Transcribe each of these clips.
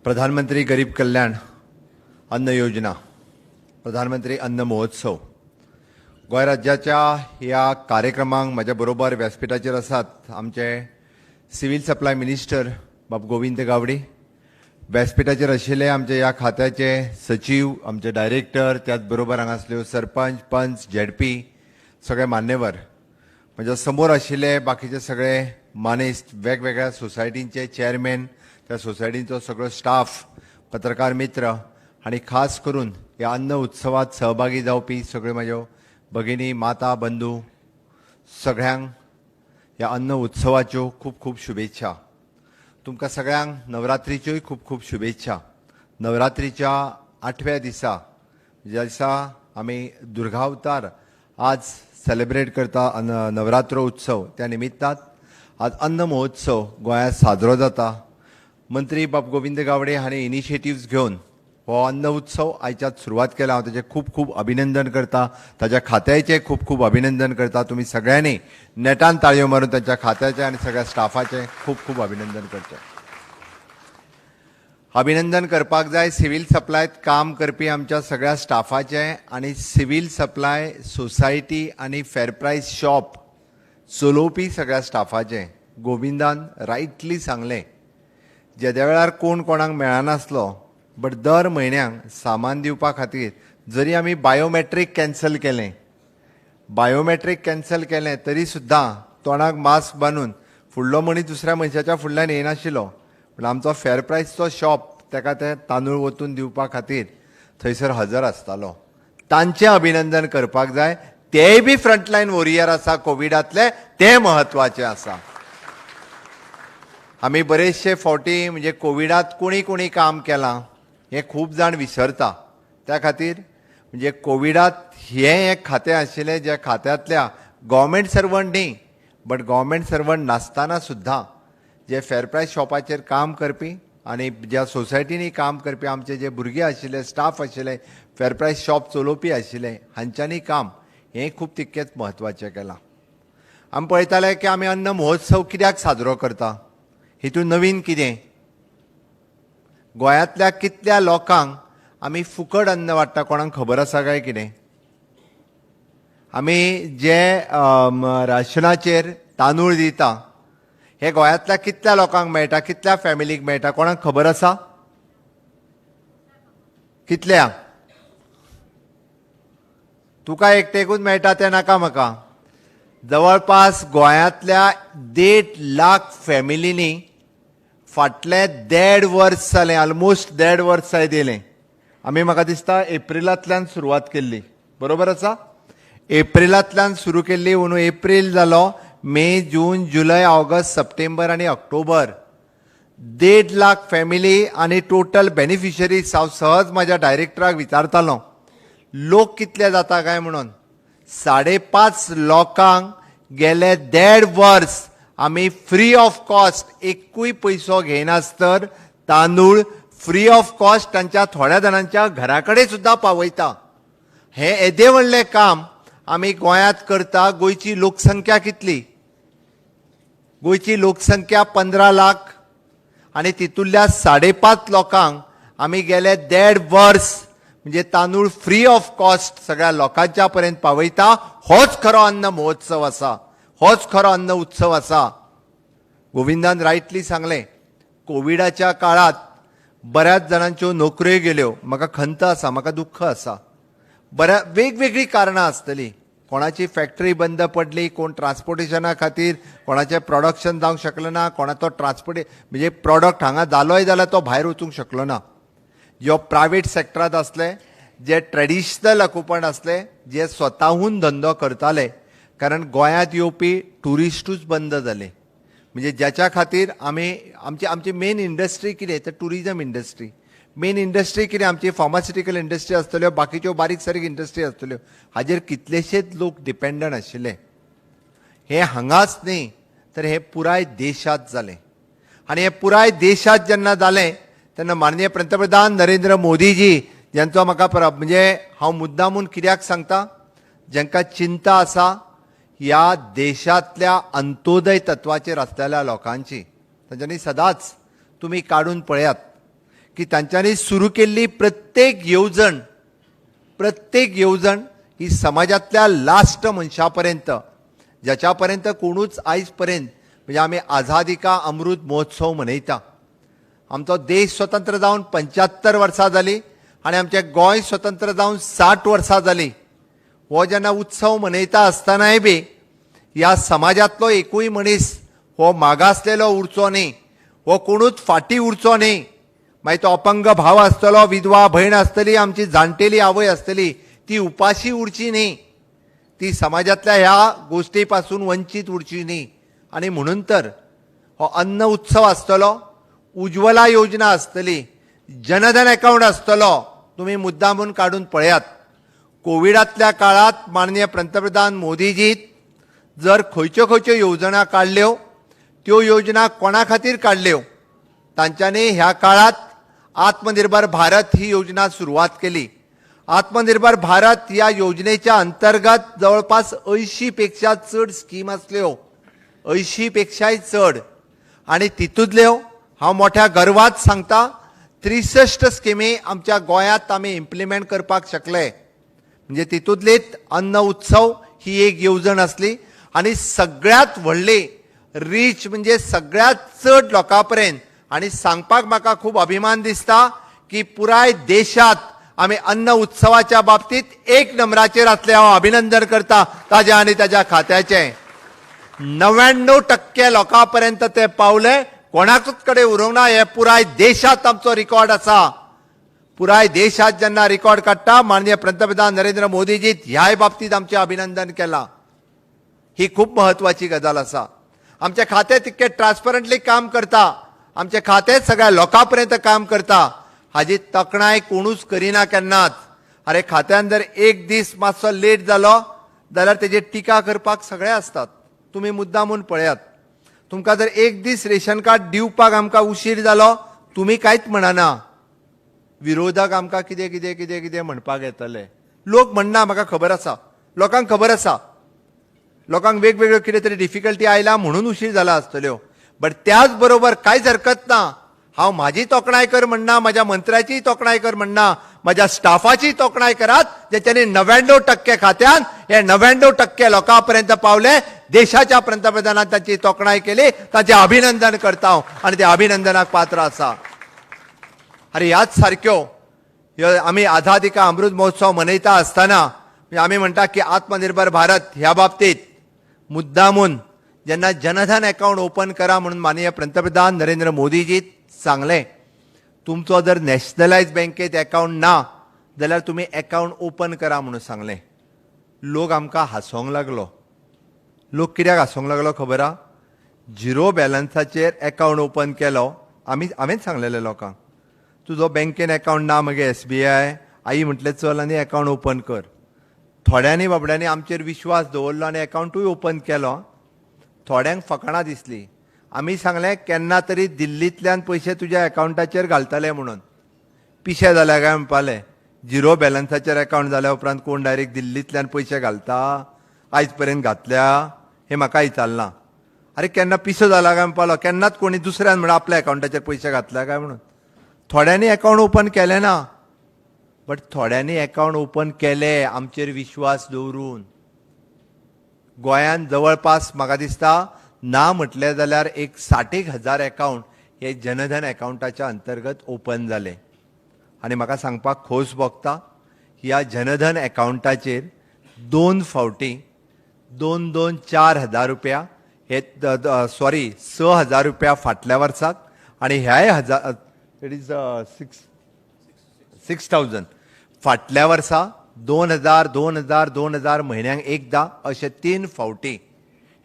प्रधानमंत्री गरीब कल्याण अन्न योजना, प्रधानमंत्री अन्न महोत्सव गोंय राज्याच्या ह्या कार्यक्रमांक माझ्या बरोबर व्यासपीठाचेर आसात आमचे सिव्हिल सप्लाय मिनिस्टर बाब गोविंद गावडे, व्यासपीठाचेर आशिल्ले आमचे ह्या खात्याचे सचिव, आमचे डायरेक्टर, त्याच बरोबर हांगासल्यो सरपंच, पंच, झेडपी सगळे मान्यवर, म्हणजे समोर आशिल्ले बाकीचे सगळे मानेस्त, वेगवेगळ्या सोसायटींचे चेअरमॅन, त्या सोसायटींचो सगळो स्टाफ, पत्रकार मित्र आणि खास करून ह्या अन्न उत्सवात सहभागी जावपी सगळे म्हाज्यो भगिनी, माता, बंधू सगळ्यांक ह्या अन्न उत्सवाच्यो खूप खूप शुभेच्छा. तुमकां सगळ्यांक नवरात्रीच्योय खूप खूप शुभेच्छा. नवरात्रीच्या 8व्या दिसा, ज्या दिसा आमी दुर्गावतार आज सेलिब्रेट करता नवरात्रो उत्सव, त्या निमित्तान आज अन्न महोत्सव गोंयांत साजरो जाता. मंत्री बाब गोविंद गावडे हांणी इनिशिएटिव्स घेवन हो अन्न उत्सव आयच्याच सुरवात केला. हांव ताचें खूप खूप अभिनंदन करता, ताच्या खात्याचें खूप खूप अभिनंदन करता. तुम्ही सगळ्यांनी नेटान ताळयो मारून ताच्या खात्याचे आणि सगळ्या स्टाफाचें खूप खूप अभिनंदन करचें. अभिनंदन करपाक जाय सिव्हिल सप्लायत काम करपी आमच्या सगळ्या स्टाफाचें आणि सिव्हिल सप्लाय सोसायटी आणि फेर प्रायस शॉप चलोवपी सगळ्या स्टाफाचें. गोविंदान रायटली सांगलें, ज्या वेळार कोण कोणाक मेळनासलो, बट दर म्हयन्याक सामान दिवपा खातीर जरी आमी बायोमेट्रीक कॅन्सल केलें तरी सुद्दां तोंडाक मास्क बांदून फुडलो मनीस दुसऱ्या मनशाच्या फुडल्यान येनाशिल्लो, पूण आमचो फेर प्रायसचो शॉप ताका ते तांदूळ वतून दिवपा खातीर थंयसर हजर आसतालो. तांचें अभिनंदन करपाक जाय. तेय बी फ्रंटलायन वॉरियर आसा कोविडांतले, ते म्हत्वाचे आसा. आमी बरेचशे फावटी म्हणजे कोविडांत कोणी कोणी काम केलां हें खूब जाण विसरता. त्या खातीर म्हणजे कोविडांत हें एक खातें आशिल्लें ज्या खात्यांतल्या गव्हर्मेंट सर्वंट न्ही, बट गव्हर्मेंट सर्वंट नासतना सुद्दां जे फेर प्रायस शॉपाचेर काम करपी आनी ज्या सोसायटीनी काम करपी आमचे जे भुरगे आशिल्ले, स्टाफ आशिल्ले, फेर प्रायस शॉप चलोवपी आशिल्ले, हांच्यांनी काम हें खूब तितकेंच म्हत्वाचें केलां. आमी पळयताले की आमी अन्न महोत्सव कित्याक साजरो करता, हितून नवीन कितें, गोंयांतल्या कितल्या लोकांक आमी फुकट अन्न वाडटा कोणाक खबर आसा काय कितें? आमी जे राशनाचेर तांदूळ दिता हे गोंयांतल्या कितल्या लोकांक मेळटा, कितल्या फॅमिलीक मेळटा कोणाक खबर आसा? कितल्यांक? तुका एकटेकूच मेळटा तें नाका म्हाका. जवळपास गोंयांतल्या 1.5 लाख फॅमिलींनी फाटले 1.5 वर्स जालें, ऑलमोस्ट 1.5 वर्स येयलें. आमी म्हाका दिसता एप्रिलांतल्यान सुरवात केल्ली, बरोबर आसा? एप्रिलांतल्यान सुरू केल्ली, अंदू एप्रील जालो, मे, जून, जुलय, ऑगस्ट, सप्टेंबर आनी ऑक्टोबर 1.5 लाख फॅमिली आनी टोटल बेनिफिशरीज. हांव सहज म्हाज्या डायरेक्टराक विचारतालो लोक कितले जाता काय म्हणून. 5.5 लोकांक गेले 1.5 वर्स आमी फ्री ऑफ कॉस्ट, एकूय पयसो घेयनासतर तांदूळ फ्री ऑफ कॉस्ट तांच्या थोड्या जाणांच्या घरा कडेन सुद्दां पावयता. हें येदे व्हडलें काम आमी गोंयांत करता. गोंयची लोकसंख्या कितली? गोंयची लोकसंख्या 15 लाख आनी तितूंतल्या 5.5 लोकांक आमी गेले 1.5 वर्स म्हणजे तांदूळ फ्री ऑफ कॉस्ट सगळ्या लोकांच्या पर्यंत पावयता. होच खरो अन्न महोत्सव आसा, होच खरो अन्न उत्सव आसा. गोविंदान रायटली सांगलें, कोविडाच्या काळात बऱ्याच जाणांच्यो नोकऱ्यो गेल्यो. म्हाका खंत आसा, म्हाका दुख्ख आसा. वेगवेगळी कारणां आसतलीं. कोणाची फॅक्टरी बंद पडली, कोण ट्रान्सपोर्टेशना खातीर कोणाचें प्रोडक्शन जावंक शकलें ना, कोणाचो म्हणजे प्रॉडक्ट हांगा जालोय जाल्यार तो भायर वचूंक शकलो ना. जो प्रायवेट सेक्टरांत आसले, जे ट्रेडिशनल ऑक्युपंट आसले, जे स्वताहून धंदो करताले, कारण गोंयांत येवपी ट्युरिस्टूच बंद जाले. म्हणजे ज्याच्या खातीर आमची मेन इंडस्ट्री कितें, तर टुरिजम इंडस्ट्री. मेन इंडस्ट्री कितें, आमची फार्मास्युटिकल इंडस्ट्री आसतल्यो, बाकीच्यो बारीक सारीक इंडस्ट्री आसतल्यो, हाजेर कितलेशेच लोक डिपेंडंट आशिल्ले. हे हांगाच न्ही, तर हे पुराय देशांत जालें. आनी हे पुराय देशांत जेन्ना जालें तेन्ना माननीय पंतप्रधान नरेंद्र मोदीजी, ज्यांचो म्हाका म्हणजे हांव मुद्दामून कित्याक सांगता, जांकां चिंता आसा ह्या देशांतल्या अंत्योदय तत्वाचेर आसलेल्या लोकांची, तांच्यांनी सदांच तुम्ही काढून पळयात की तांच्यांनी सुरू केल्ली प्रत्येक येवजण ही समाजातल्या लास्ट मनशा पर्यंत, ज्याच्या पर्यंत कोणूच आयज पर्यंत, म्हणजे आमी आझादी का अमृत महोत्सव मनयता. आमचो देश स्वतंत्र जावन 75 वर्सां जाली आनी आमचें गोंय स्वतंत्र जावन 60 वर्सां जाली. हो जेन्ना उत्सव मनयता आसतनाय बी ह्या समाजांतलो एकूय मनीस हो मागासलेलो उरचो न्ही, हो कोणूच फाटीं उरचो न्ही. मागीर तो अपंग भाव आसतलो, विधवा भयण आसतली, आमची जाणटेली आवय आसतली, ती उपाशी उरची न्ही, ती समाजांतल्या ह्या गोश्टी पासून वंचीत उरची न्ही. आनी म्हणून तर हो अन्न उत्सव आसतलो, उज्ज्वला योजना आसतली, जनधन अकाउंट आसतलो. तुम्ही मुद्दामून काडून पळयात. कोविडांतल्या काळात माननीय पंतप्रधान मोदीजी जर खंयच्यो योजना काडल्यो, त्यो योजना कोणा खातीर काडल्यो, तांच्यांनी ह्या काळात आत्मनिर्भर भारत ही योजना सुरवात केली. आत्मनिर्भर भारत ह्या योजनेच्या अंतर्गत जवळपास 80 पेक्षा चड स्कीम आसल्यो, 80 पेक्षाय चड. आनी तितूंतल्यो हांव मोठ्या गर्वात सांगता 63 स्किमी आमच्या गोंयांत आमी इम्प्लिमेंट करपाक शकले. म्हणजे तितूंतलीच अन्न उत्सव ही एक येवजण आसली. आनी सगळ्यात व्हडली रीच म्हणजे सगळ्यात चड लोकां पर्यंत. आनी सांगपाक म्हाका खूब अभिमान दिसता की पुराय देशात आमी अन्न उत्सवाच्या बाबतीत एक नंबराचेर आसले. हांव अभिनंदन करता ताजे आनी ताज्या खात्याचें. 99% लोकां पर्यंत ते पावले. कोणाकूच कडेन उरूंक ना. हे पुराय देशात आमचो रिकॉर्ड आसा. पुराय देशात जेन्ना रिकॉर्ड काडटा, माननीय पंतप्रधान नरेंद्र मोदीजी ह्याय बाबतीत आमचें अभिनंदन केलां. ही खूब महत्वाची गजाल आसा. आमचें खातें तितकें ट्रान्सपरंटली काम करता. आमचें खातें सगळ्या लोकां पर्यंत काम करता. हाजी तोखणाय कोणूच करिना केन्नाच. अरे खात्यान जर एक दीस मातसो लेट जालो जाल्यार तेजेर टिका करपाक सगळे आसतात. तुमी मुद्दामून पळयात. तुमकां जर एक दीस रेशन कार्ड दिवपाक आमकां उशीर जालो, तुमी कांयच म्हणना. विरोधक आमकां कितें म्हणपाक येतले. लोक म्हणना, म्हाका खबर आसा, लोकांक खबर आसा. लोकांक वेगवेगळ्यो कितें तरी डिफिकल्टी आयला म्हणून उशीर जाला आसतल्यो. बट त्याच बरोबर कांयच हरकत ना. हांव म्हाजी तोखणाय कर म्हणना, म्हाज्या मंत्र्याची तोखणाय कर म्हणना, म्हाज्या स्टाफाची तोखणाय करात, जेच्यांनी 99% खात्यान हे 99% लोकां पर्यंत पावले. देशाच्या पंतप्रधानान तांची तोखणाय केली. तांचें अभिनंदन करता हांव आनी ते अभिनंदनाक पात्र आसा. अरे ह्याच सारक्यो आमी आझादी का अमृत महोत्सव मनयता आसतना आमी म्हणटा की आत्मनिर्भर भारत ह्या बाबतीत मुद्दामून जेन्ना जनधन अकाउंट ओपन करा म्हणून माननीय पंतप्रधान नरेंद्र मोदीजी सांगलें, तुमचो जर नॅशनलायज बँकेत अकाउंट ना जाल्यार तुमी अकाउंट ओपन करा म्हणून सांगलें. लोक आमकां हांसोंक लागलो. लोक कित्याक हांसोंक लागलो खबर आहा? झिरो बॅलन्साचेर अकाउंट ओपन केलो. हांवेंच सांगलेलें लोकांक, तुजो बँकेन अकाउंट ना मगे SBI, आई म्हटलें चल आनी अकाउंट ओपन कर. थोड्यांनी बाबड्यांनी आमचेर विश्वास दवरलो आनी अकाउंटूय ओपन केलो. थोड्यांक फकाणां दिसली. आमी सांगलें केन्ना तरी दिल्लींतल्यान पयशे तुज्या अकाउंटाचेर घालतले म्हणून. पिशे जाल्या काय म्हणपाले. झिरो बॅलन्साचेर अकाउंट जाल्या उपरांत कोण डायरेक्ट दिल्लींतल्यान पयशे घालता? आयज पर्यंत घातल्या हें म्हाका विचारलां. अरे केन्ना पिसो जाला काय म्हणपालो. केन्नाच कोणी दुसऱ्यान म्हणून आपल्या अकाउंटाचेर पयशे घातल्या काय म्हणून. थोड्यांनी अकाउंट ओपन केलें ना. बट थोड्यांनी अकाउंट ओपन केले आमचेर विश्वास दवरून. गोंयांत जवळपास म्हाका दिसता ना म्हटलें जाल्यार एक 60,000 अकाउंट हे जनधन अकाउंटाच्या अंतर्गत ओपन जाले. आनी म्हाका सांगपाक खोस भोगता, ह्या जनधन अकाउंटाचेर 2 फावटी 4,000 रुपया हे 6,000 रुपया फाटल्या वर्साक आनी ह्याय इट इज 6,000 फाटल्या वर्सा 2,000 म्हयन्यांक एकदां अशे 3 फावटी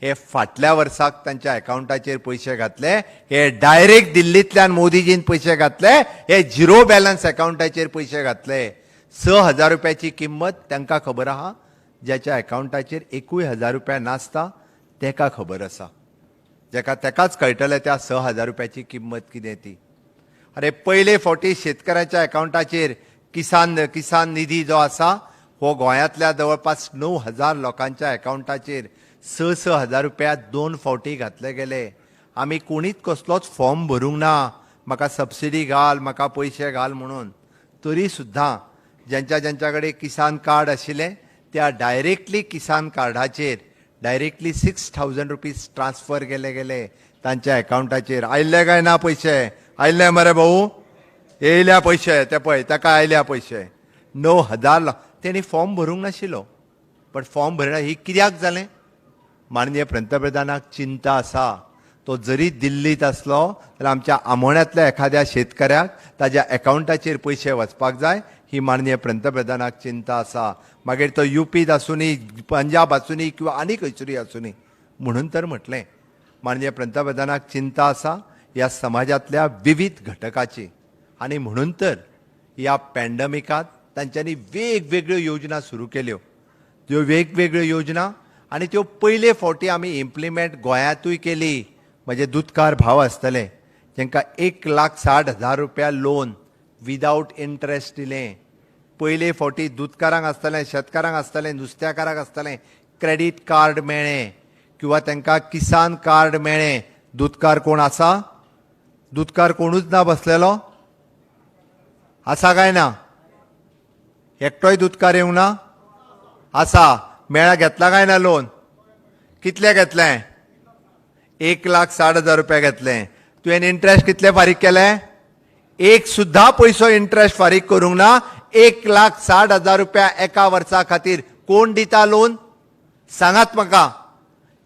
हे फाटल्या वर्साक तांच्या अकाउंटाचेर पयशे घातले. हे डायरेक्ट दिल्लींतल्यान मोदीजीन पयशे घातले. हे झिरो बॅलन्स अकाउंटाचेर पयशे घातले. 6,000 रुपयाची किंमत तांकां खबर आहा. ज्याच्या अकाउंटाचेर 1,000 रुपया नासता तेका खबर आसा. तेकाच कळटले त्या 6,000 रुपयाची किंमत कितें ती. अरे पयले फावटी शेतकाराच्या अकाउंटाचेर किसान निधी जो आसा हो गोंयांतल्या जवळपास 9,000 लोकांच्या अकाउंटाचेर 6,000 रुपया 2 फावटी घातले गेले. आमी कोणीच कसलोच फॉर्म भरूंक ना. म्हाका सबसिडी घाल, म्हाका पयशे घाल म्हणून. तरी सुद्दां ज्यांच्या कडेन किसान कार्ड आशिल्लें त्या डायरेक्टली किसान कार्डाचेर डायरेक्टली 6,000 रुपीज ट्रान्सफर गेले तांच्या अकाउंटाचेर. आयिल्ले काय ना पयशे? आयिल्ले मरे भाऊ, येयल्या पयशे ते पळय, ताका आयल्या पयशे 9,000. तेणी फॉर्म भरूंक नाशिल्लो, पण फॉर्म भरना ही कित्याक जालें? माननीय पंतप्रधानाक चिंता आसा. तो जरी दिल्लीत आसलो जाल्यार आमच्या आमोण्यांतल्या एखाद्या शेतकऱ्याक ताज्या अकाउंटाचेर पयशे वचपाक जाय ही माननीय पंतप्रधानाक चिंता आसा. मागीर तो युपीत आसुनी, पंजाब आसुनी किंवा आनी खंयसरी आसुनी. म्हणून तर म्हटलें माननीय पंतप्रधानाक चिंता आसा ह्या समाजातल्या विविध घटकाची. आनी म्हणून तर ह्या पॅन्डेमिकांत तांच्यांनी वेगवेगळ्यो योजना सुरू केल्यो. त्यो वेगवेगळ्यो योजना आनी त्यो पयले फावटी आमी इम्प्लिमेंट गोंयांतूय केली. म्हजे दुधकार भाव आसतले जांकां 1,60,000 रुपया लोन विदाउट इंट्रेस्ट दिलें. पयले फावटी दुधकारांक आसतलें, शेतकारांक आसतलें, नुस्तेकारांक आसतलें क्रेडीट कार्ड मेळ्ळें किंवा तांकां किसान कार्ड मेळ्ळें. दुधकार कोण आसा? दुधकार कोणूच ना बसलेलो? आसा काय ना? एकटोय दुधकार येवंक ना? आसा. मेळ्ळा, घेतला काय ना लोन? कितले घेतलें? 1,60,000 रुपया घेतलें. तुवें इंट्रेस्ट कितले फारीक केले? एक सुद्धा पयसो इंट्रेस्ट फारीक करूंक ना. 1,60,000 रुपया एका वर्सा खातीर. कोण दिता लोन? सांगात म्हाका.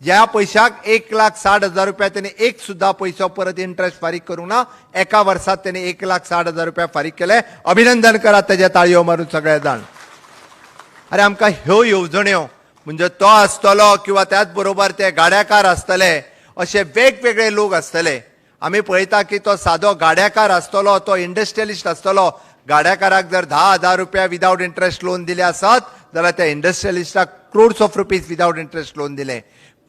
ज्या पयशाक 1,60,000 रुपया तेणे एक सुद्धा पयसो परत इंट्रेस्ट फारीक करूंक ना. एका वर्सात तेणे 1,60,000 रुपया फारीक केले. अभिनंदन करात तेजे ताळयो मारून सगळे जाण. अरे आमकां ह्यो येवजण्यो म्हणजे तो आसतलो किंवा त्याच बरोबर ते गाड्याकार आसतले, असे वेगवेगळे लोक आसतले. आमी पळयता की तो सादो गाड्याकार आसतलो, तो इंडस्ट्रियलिस्ट आसतलो. गाड्याकाराक जर 10,000 रुपया विदाउट इंट्रेस्ट लोन दिले आसत जाल्यार त्या इंडस्ट्रियलिस्टाक crores of rupees without interest loan दिले.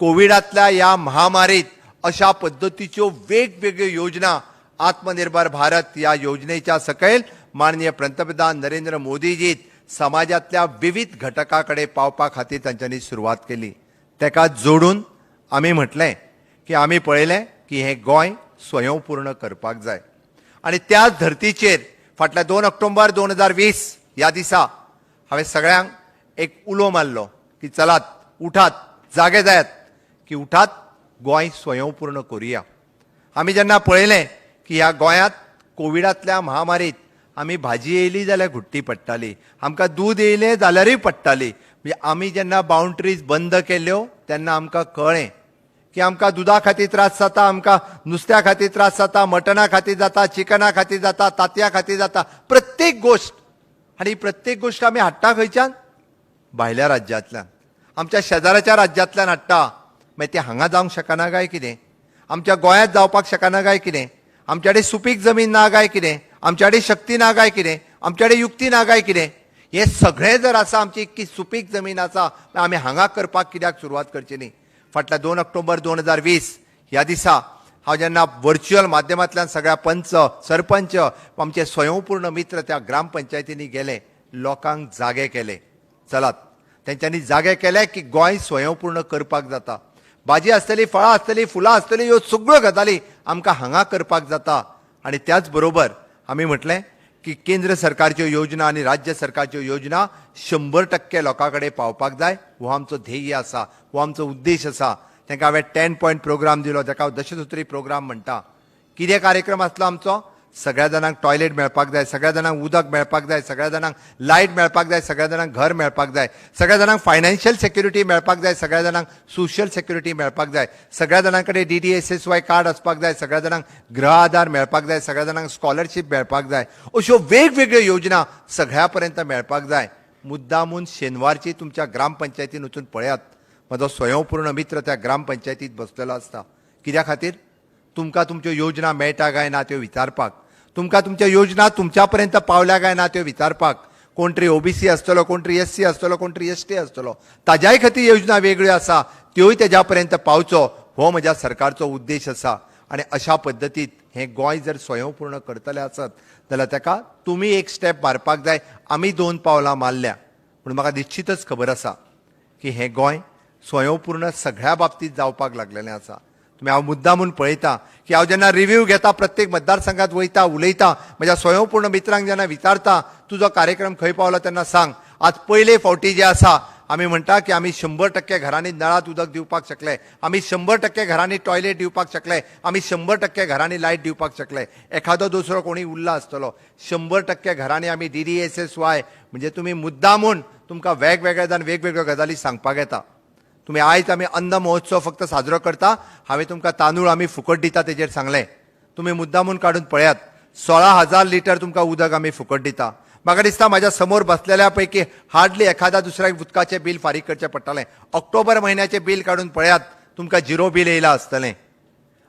कोविडांतल्या ह्या महामारीत अशा पद्दतीच्यो वेगवेगळ्यो योजना आत्मनिर्भर भारत ह्या योजनेच्या सकयल माननीय पंतप्रधान नरेंद्र मोदीजी समाजातल्या विविध घटकां कडेन पावपा खातीर तांच्यांनी सुरवात केली. ताका जोडून आमी म्हटलें की आमी पळयलें की हें गोंय स्वयंपूर्ण करपाक जाय. आनी त्याच धर्तीचेर फाटल्या 2 ऑक्टोबर 2020 ह्या दिसा हांवें सगळ्यांक एक उलो मारलो की चलात, उठात, जागे जायात की उठात, गोंय स्वयंपूर्ण करुया. आमी जेन्ना पळयलें की ह्या गोंयांत कोविडांतल्या महामारीत आमी भाजी येयली जाल्यार घुट्टी पडटाली, आमकां दूद येयलें जाल्यारूय पडटाली. म्हणजे आमी जेन्ना बाउंड्रीज बंद केल्यो तेन्ना आमकां कळ्ळें की आमकां दुधा खातीर त्रास जाता, आमकां नुस्त्या खातीर त्रास जाता, मटना खातीर जाता, चिकना खातीर जाता, तांतयां खातीर जाता, प्रत्येक गोश्ट. आनी प्रत्येक गोश्ट आमी हाडटा खंयच्यान? भायल्या राज्यांतल्यान, आमच्या शेजाऱ्याच्या राज्यांतल्यान हाडटा. मागीर ते हांगा जावंक शकना काय कितें? आमच्या गोंयांत जावपाक शकना काय कितें? आमचे कडेन सुपीक जमीन ना काय कितें? आमचे कडेन शक्ती ना काय कितें? आमचे कडेन युक्ती ना काय कितें? हे सगळें जर आसा, आमची इतकी सुपीक जमीन आसा, आमी हांगा करपाक कित्याक सुरवात करची न्ही? फाटल्या 2 ऑक्टोबर 2020 ह्या दिसा हांव जेन्ना व्हर्च्युअल माध्यमांतल्यान सगळ्या पंच, सरपंच, आमचे स्वयंपूर्ण मित्र त्या ग्रामपंचायतींनी गेले, लोकांक जागे केले. चलात, तेंच्यांनी जागे केले की गोंय स्वयंपूर्ण करपाक जाता. भाजी आसतली, फळां आसतली, फुलां आसतली, ह्यो सगळ्यो गजाली आमकां हांगा करपाक जाता. आनी त्याच बरोबर आमी म्हटलें की केंद्र सरकारच्यो योजना आनी राज्य सरकारच्यो योजना 100% लोकां कडेन पावपाक जाय. हो आमचो ध्येय आसा, हो आमचो उद्देश आसा. तांकां हांवें 10 पॉयंट प्रोग्राम दिलो, ताका हांव दशसुत्री प्रोग्राम म्हणटा. कितें कार्यक्रम आसलो आमचो? सगळ्या जाणांक टॉयलेट मेळपाक जाय, सगळ्या जाणांक उदक मेळपाक जाय, सगळ्या जाणांक लायट मेळपाक जाय, सगळ्या जाणांक घर मेळपाक जाय, सगळ्या जाणांक फायनान्शियल सेक्युरिटी मेळपाक जाय, सगळ्या जाणांक सोशियल सेक्युरिटी मेळपाक जाय, सगळ्या जाणां कडेन DDSSY कार्ड आसपाक जाय, सगळ्या जाणांक गृह आधार मेळपाक जाय, सगळ्या जाणांक स्कॉलरशीप मेळपाक जाय. अश्यो वेगवेगळ्यो योजना सगळ्या पर्यंत मेळपाक जाय. मुद्दामून शेनवारची तुमच्या ग्रामपंचायतीन वचून पळयात. म्हजो स्वयंपूर्ण मित्र त्या ग्रामपंचायतीत बसलेलो आसता. कित्या खातीर? तुमकां तुमच्यो योजना मेळटा काय ना त्यो विचारपाक, तुमकां तुमच्या योजना तुमच्या पर्यंत पावल्या काय ना त्यो विचारपाक. कोण तरी OBC आसतलो, कोण तरी SC आसतलो, कोण तरी ST आसतलो, ताज्याय खातीर योजना वेगळ्यो आसा, त्योय तेज्या पर्यंत पावचो, हो म्हज्या सरकारचो उद्देश आसा. आनी अशा पद्दतीत हें गोंय जर स्वयंपूर्ण करतले आसत जाल्यार ताका तुमी एक स्टेप मारपाक जाय. आमी 2 पावलां मारल्या, पूण म्हाका निश्चितच खबर आसा की हें गोंय स्वयंपूर्ण सगळ्या बाबतींत जावपाक लागलेलें आसा. तुम्ही हांव मुद्दामून पळयता की हांव जेन्ना रिव्ह्यू घेता प्रत्येक मतदारसंघात वयता उलयता म्हज्या स्वयंपूर्ण मित्रांक जेन्ना विचारता तुजो कार्यक्रम खंय पावलो तेन्ना सांग. आज पयले फावटी जे आसा आमी म्हणटा की आमी 100% घरांनी नळात उदक दिवपाक शकले, आमी 100% घरांनी टॉयलेट दिवपाक शकले, आमी 100% घरांनी लायट दिवपाक शकले. एखादो दुसरो कोणी उरला आसतलो. 100% घरांनी आमी DDSSY म्हणजे तुम्ही मुद्दामून तुमकां वेगवेगळ्यो गजाली सांगपाक येता. तुम्ही आयज आमी अन्न महोत्सव फक्त साजरो करता, हांवें तुमकां तांदूळ आमी फुकट दिता तेजेर सांगलें. तुम्ही मुद्दामून काडून पळयात. 16,000 लिटर तुमकां उदक आमी फुकट दिता. म्हाका दिसता म्हाज्या समोर बसलेल्या पैकी हार्डली एखाद्या दुसऱ्याक उदकाचें बील फारीक करचें पडटलें. ऑक्टोबर म्हयन्याचें बील काडून पळयात तुमकां 0 बील येयलां आसतलें.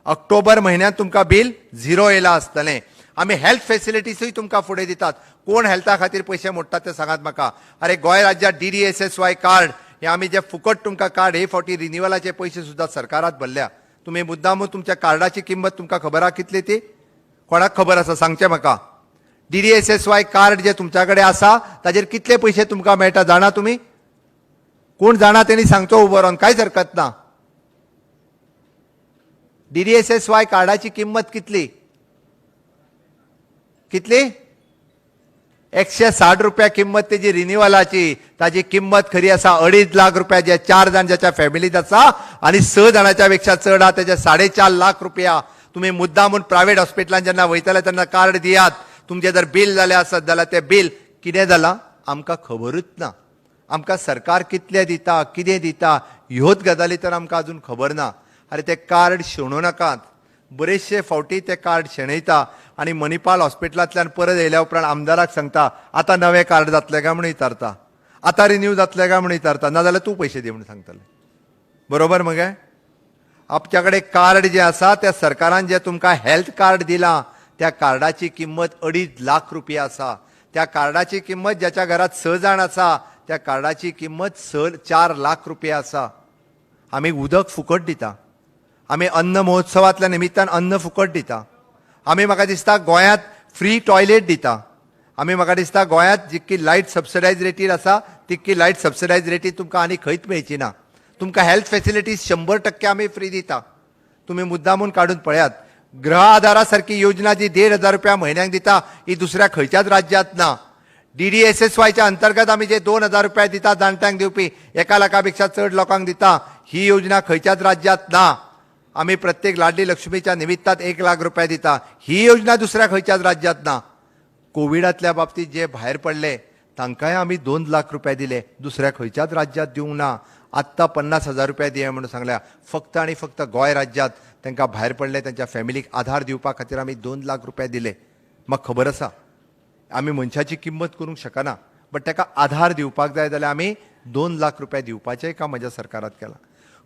ऑक्टोबर म्हयन्यांत तुमकां बील 0 येयलां आसतलें. आमी हेल्थ फेसिलिटीजूय तुमकां फुडें दितात. कोण हेल्था खातीर पयशे मोडटात ते सांगात म्हाका. अरे गोंय राज्यांत DDSSY कार्ड हे आमी जे फुकट तुमकां कार्ड हे फावटी रिन्युअलाचे पयशे सुद्दां सरकारात भरल्या. तुम्ही मुद्दामून तुमच्या कार्डाची किंमत तुमकां खबर आहा कितली ती? कोणाक खबर आसा सांगचें म्हाका. DDSSY कार्ड जे तुमच्या कडेन आसा ताजेर कितले पयशे तुमकां मेळटा जाणा तुमी? कोण जाणा तेणी सांगचो उबो रावन, कांयच हरकत ना. DDSSY कार्डाची किंमत कितली? कितली? 160 रुपया किंमत तेजी रिन्युअलाची. ताजी किंमत खरी आसा 2.5 लाख रुपया. जे 4 जाण ज्याच्या फॅमिलीत आसा आनी 6 जाणांच्या पेक्षा चड आहा तेजे 4.5 लाख रुपया. तुम्ही मुद्दामून प्रायव्हेट हॉस्पिटलांत जेन्ना वयतले तेन्ना कार्ड दियात. तुमचे जर बील जालें आसत जाल्यार ते बील कितें जालां आमकां खबरूच ना. आमकां सरकार कितले दिता, कितें दिता ह्योच गजाली तर आमकां अजून खबर ना. अरे ते कार्ड शेणू नाकात. बरेचशे फावटी ते कार्ड शेणयता आनी मणिपाल हॉस्पिटलांतल्यान परत येयल्या उपरांत आमदाराक सांगता आतां नवें कार्ड जातलें काय म्हणून विचारता, आतां रिन्यू जातलें काय म्हणून विचारता, नाजाल्यार तूं पयशे दी म्हणून सांगतले. बरोबर मगे? आमच्या कडेन कार्ड जे आसा त्या सरकारान जे तुमकां हेल्थ कार्ड दिलां त्या कार्डाची किंमत 2.5 लाख रुपया आसा. त्या कार्डाची किंमत ज्याच्या घरात 6 जाण आसा त्या कार्डाची किंमत 4 लाख रुपया आसा. आमी उदक फुकट दिता. आमी अन्न महोत्सवातल्या निमित्तान अन्न फुकट दिता. आमी म्हाका दिसता गोंयांत फ्री टॉयलेट दिता. आमी म्हाका दिसता गोंयांत जितकी लायट सबसिडायज रेटीर आसा तितकी लायट सबसिडायज रेटीर तुमकां आनी खंयच मेळची ना. तुमकां हेल्थ फेसिलिटीज 100% आमी फ्री दिता. तुम्ही मुद्दामून काडून पळयात. गृह आधारा सारखी योजना जी 1,500 रुपया म्हयन्याक दिता ही दुसऱ्या खंयच्याच राज्यांत ना. DDSSYच्या अंतर्गत आमी जे 2,000 रुपया दिता जाणट्यांक दिवपी 1 लाखापेक्षा चड लोकांक दिता ही योजना खंयच्याच राज्यांत ना. आमी प्रत्येक लाडली लक्ष्मीच्या निमित्तान 1 लाख रुपया दिता ही योजना दुसऱ्या खंयच्याच राज्यांत ना. कोविडातल्या बाबतीत जे भायर पडले तांकांय आमी 2 लाख रुपया दिले, दुसऱ्या खंयच्याच राज्यांत दिवंक ना. आत्ता 50,000 रुपया दिया म्हणून सांगल्या. फक्त आणि फक्त गोंय राज्यांत तांकां भायर पडले त्यांच्या फॅमिलीक आधार दिवपा खातीर आमी 2 लाख रुपया दिले. म्हाका खबर आसा आमी मनशाची किंमत करूंक शकना, बट ताका आधार दिवपाक जाय जाल्यार आमी 2 लाख रुपया दिवपाचें काम म्हज्या सरकारात केलां.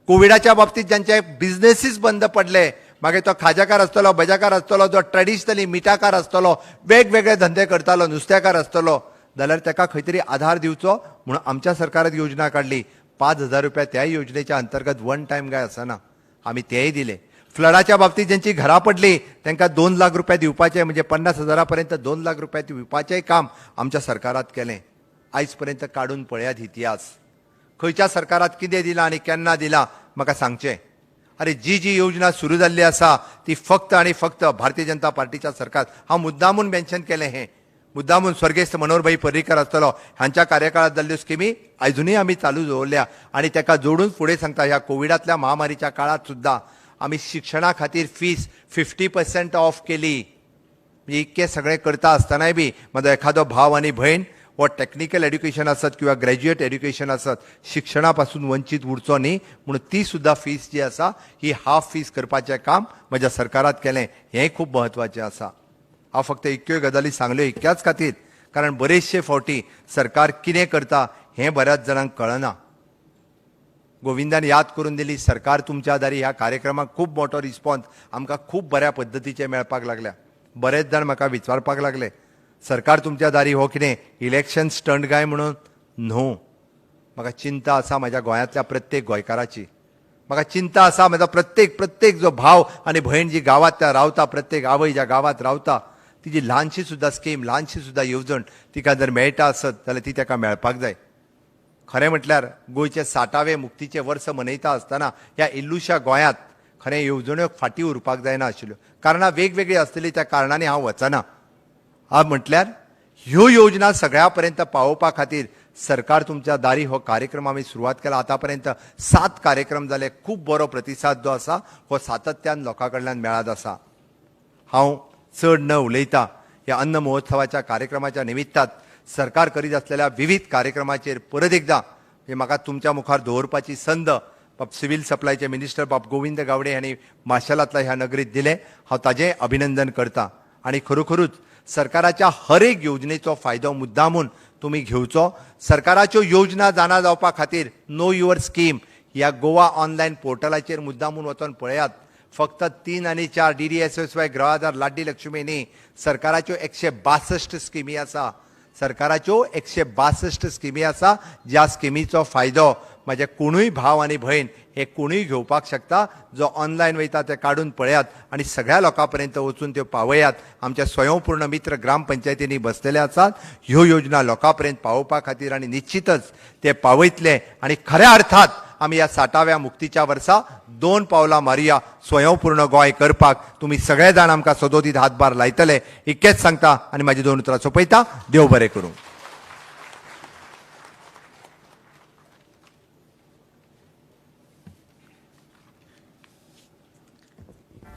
कोविडाच्या बाबतीत ज्यांचे बिझनेसीस बंद पडले, मागीर तो खाजेकार आसतलो, बजाकार आसतलो, जो ट्रेडिशनली मिठाकार आसतलो, वेगवेगळे धंदे करतालो, नुस्तेकार आसतलो, जाल्यार ताका खंय तरी आधार दिवचो म्हणून आमच्या सरकारान योजना काडली. 5,000 रुपया त्या योजनेच्या अंतर्गत वन टायम काय आसना, आमी तेय दिले. फ्लडाच्या बाबतीत ज्यांची घरां पडली तांकां 2 लाख रुपया दिवपाचे, म्हणजे 50,000 पर्यंत 2 लाख रुपया दिवपाचें काम आमच्या सरकारात केलें. आयज पर्यंत काडून पळयात इतिहास. खंयच्या सरकारात कितें दिलां आनी केन्ना दिलां म्हाका सांगचें. अरे जी जी योजना सुरू जाल्ली आसा ती फक्त आणि फक्त भारतीय जनता पार्टीच्या सरकार. हांव मुद्दामून मेन्शन केलें हें. मुद्दामून स्वर्गेस्त मनोहरभाई पर्रीकर आसतलो हांच्या कार्यकाळात जाल्ल्यो स्किमी अजूनही आमी चालू दवरल्या आनी ताका जोडून फुडें सांगता. ह्या कोविडातल्या महामारीच्या काळात सुद्दां आमी शिक्षणा खातीर फीस 50% ऑफ केली. म्हणजे इतके सगळें करता आसतनाय बी म्हजो एखादो भाव आनी भयण वो टेक्निकल एड्युकेशन आसत किंवा ग्रॅज्युएट एड्युकेशन आसत शिक्षणा पासून वंचीत उरचो न्ही म्हणून ती सुद्दां फीस जी आसा ही हाफ फीस करपाचें काम म्हज्या सरकारात केलें. हें खूब म्हत्वाचें आसा. हांव फक्त इतक्यो गजाली सांगल्यो इतक्याच खातीर कारण बरेचशे फावटी सरकार कितें करता हें बऱ्याच जाणांक कळना. गोविंदान याद करून दिली सरकार तुमच्या दारी ह्या कार्यक्रमाक खूब मोठो रिस्पॉन्स आमकां खूब बऱ्या पद्दतीचे मेळपाक लागल्या. बरेच जाण म्हाका विचारपाक लागले सरकार तुमच्या दारी हो कितें इलेक्शन स्टंट गाय म्हणून? न्हू. म्हाका चिंता आसा म्हाज्या गोंयांतल्या प्रत्येक गोंयकाराची. म्हाका चिंता आसा म्हजो प्रत्येक जो भाव आनी भयण जी गांवांत रावता, प्रत्येक आवय ज्या गांवांत रावता तिची ल्हानशी सुद्दां स्कीम, ल्हानशी सुद्दां येवजण तिका जर मेळटा आसत जाल्यार ती ताका मेळपाक जाय. खरें म्हटल्यार गोंयचे 60वे मुक्तीचे वर्स मनयता आसतना ह्या इल्लुशा गोंयांत खरें येवजण्यो फाटीं उरपाक जायना आशिल्ल्यो कारणां वेगवेगळी आसतली त्या कारणांनी हांव वचना म्हटल्यार ह्यो योजना सगळ्या पर्यंत पावोवपा खातीर सरकार तुमच्या दारी हो कार्यक्रम आमी सुरवात केला आतापर्यंत 7 कार्यक्रम जाले खूब बरो प्रतिसाद जो आसा हो सातत्यान लोकां कडल्यान मेळत आसा हांव चड न उलयता ह्या अन्न महोत्सवाच्या कार्यक्रमाच्या निमित्तात सरकार करीत असलेल्या विविध कार्यक्रमाचेर परत एकदा म्हाका तुमच्या मुखार दवरपाची संद सिव्हिल सप्लायचे मिनिस्टर बाब गोविंद गावडे हांणी माशेलांतल्या ह्या नगरीत दिले हांव ताजें अभिनंदन करता आनी खरोखरूच सरकाराच्या हर एक योजनेचो फायदो मुद्दामून तुम्ही घेवचो सरकाराच्यो योजना जाणा जावपा खातीर नो युअर स्कीम ह्या गोवा ऑनलायन पोर्टलाचेर मुद्दामून वचून पळयात फक्त 3 आनी 4 DDSSY गृह आधार लाडली लक्ष्मी न्ही सरकाराच्यो 162 स्किमी आसा सरकाराच्यो 162 स्किमी आसा ज्या स्किमीचो फायदो माझे कोणूय भाव आनी भयण हे कोणूय घेवपाक शकता जो ऑनलायन वयता ते काडून पळयात आनी सगळ्या लोकां पर्यंत वचून त्यो पावयात आमच्या स्वयंपूर्ण मित्र ग्रामपंचायतींनी बसलेले आसात ह्यो योजना लोकां पर्यंत पावोवपा खातीर आनी निश्चितच ते पावयतले आनी खऱ्या अर्थात आमी ह्या 60व्या मुक्तीच्या वर्सा 2 पावलां मारुया स्वयंपूर्ण गोंय करपाक तुमी सगळे जाण आमकां सदोदीत हातभार लायतले इतकेंच सांगता आनी म्हाजी 2 उतरां सोंपयता देव बरें करूं